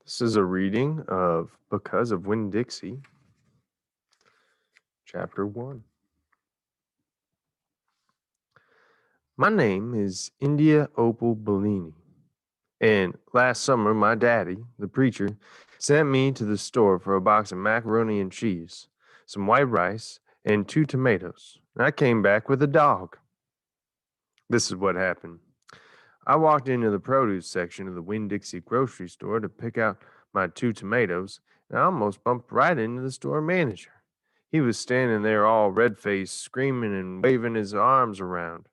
This is a reading of Because of Winn Dixie, Chapter 1. My name is India Opal Bellini, and last summer my daddy, the preacher, sent me to the store for a box of macaroni and cheese, some white rice, and 2 tomatoes. And I came back with a dog. This is what happened. I walked into the produce section of the Winn Dixie grocery store to pick out my 2 tomatoes, and I almost bumped right into the store manager. He was standing there all red faced, screaming and waving his arms around.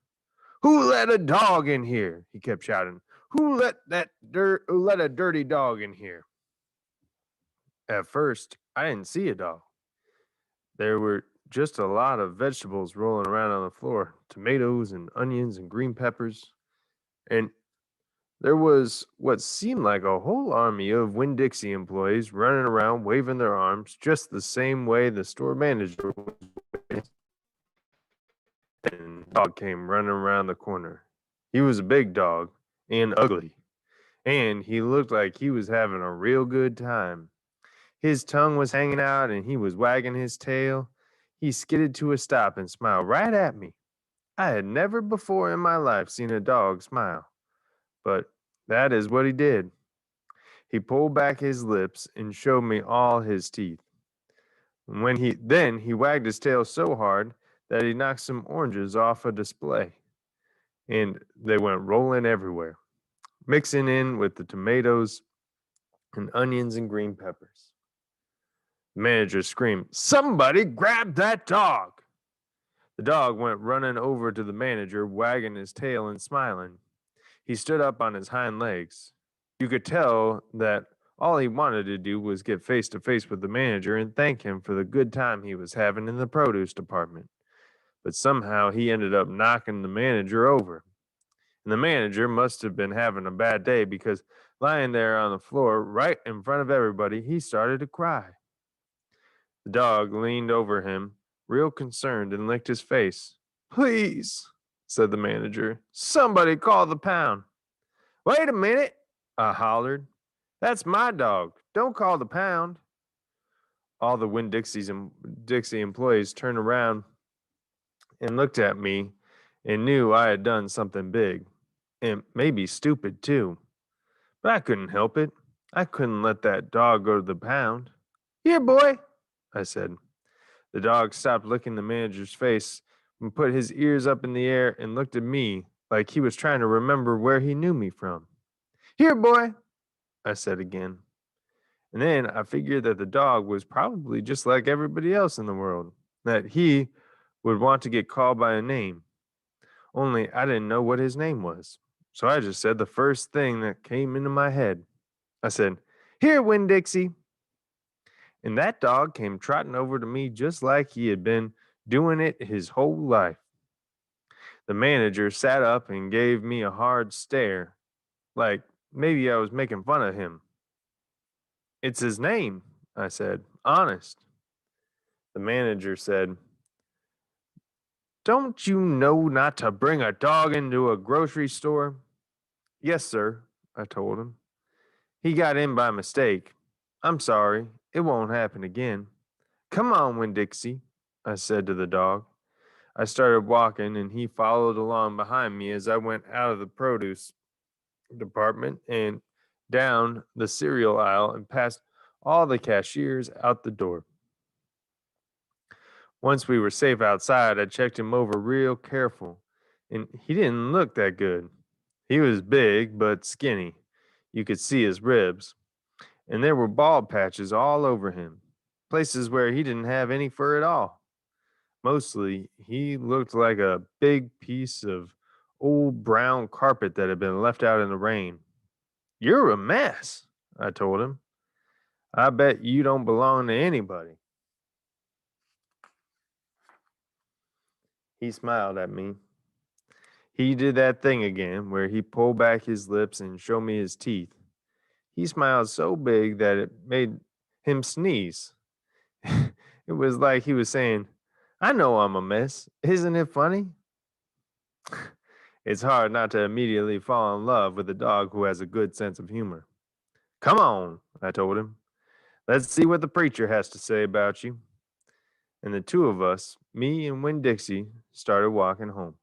Who let a dog in here? He kept shouting. Who let a dirty dog in here? At first, I didn't see a dog. There were just a lot of vegetables rolling around on the floor, tomatoes and onions and green peppers. And there was what seemed like a whole army of Winn Dixie employees running around waving their arms just the same way the store manager was waving. And the dog came running around the corner. He was a big dog and ugly, and he looked like he was having a real good time. His tongue was hanging out and he was wagging his tail. He skidded to a stop and smiled right at me. I had never before in my life seen a dog smile, but that is what he did. He pulled back his lips and showed me all his teeth. He wagged his tail so hard that he knocked some oranges off a display, and they went rolling everywhere, mixing in with the tomatoes and onions and green peppers. The manager screamed, "Somebody grab that dog!" The dog went running over to the manager, wagging his tail and smiling. He stood up on his hind legs. You could tell that all he wanted to do was get face to face with the manager and thank him for the good time he was having in the produce department. But somehow he ended up knocking the manager over. And the manager must have been having a bad day because lying there on the floor right in front of everybody, he started to cry. The dog leaned over him, real concerned, and licked his face. "Please," said the manager, "somebody call the pound." "Wait a minute," I hollered. "That's my dog. Don't call the pound." All the Dixie employees turned around and looked at me and knew I had done something big and maybe stupid too. But I couldn't help it. I couldn't let that dog go to the pound. "Here, boy," I said. The dog stopped licking the manager's face and put his ears up in the air and looked at me like he was trying to remember where he knew me from. "Here, boy," I said again. And then I figured that the dog was probably just like everybody else in the world, that he would want to get called by a name. Only I didn't know what his name was. So I just said the first thing that came into my head. I said, "Here, Winn Dixie." And that dog came trotting over to me just like he had been doing it his whole life. The manager sat up and gave me a hard stare, like maybe I was making fun of him. "It's his name," I said, "honest." The manager said, "Don't you know not to bring a dog into a grocery store?" "Yes, sir," I told him. "He got in by mistake. I'm sorry. It won't happen again." "Come on, Winn Dixie," I said to the dog. I started walking, and he followed along behind me as I went out of the produce department and down the cereal aisle and past all the cashiers out the door. Once we were safe outside, I checked him over real careful, and he didn't look that good. He was big but skinny. You could see his ribs, and there were bald patches all over him, places where he didn't have any fur at all. Mostly, he looked like a big piece of old brown carpet that had been left out in the rain. "You're a mess," I told him. "I bet you don't belong to anybody." He smiled at me. He did that thing again where he pulled back his lips and showed me his teeth. He smiled so big that it made him sneeze. It was like he was saying, "I know I'm a mess. Isn't it funny?" It's hard not to immediately fall in love with a dog who has a good sense of humor. "Come on," I told him. Let's see what the preacher has to say about you. And the two of us, me and Winn Dixie, started walking home.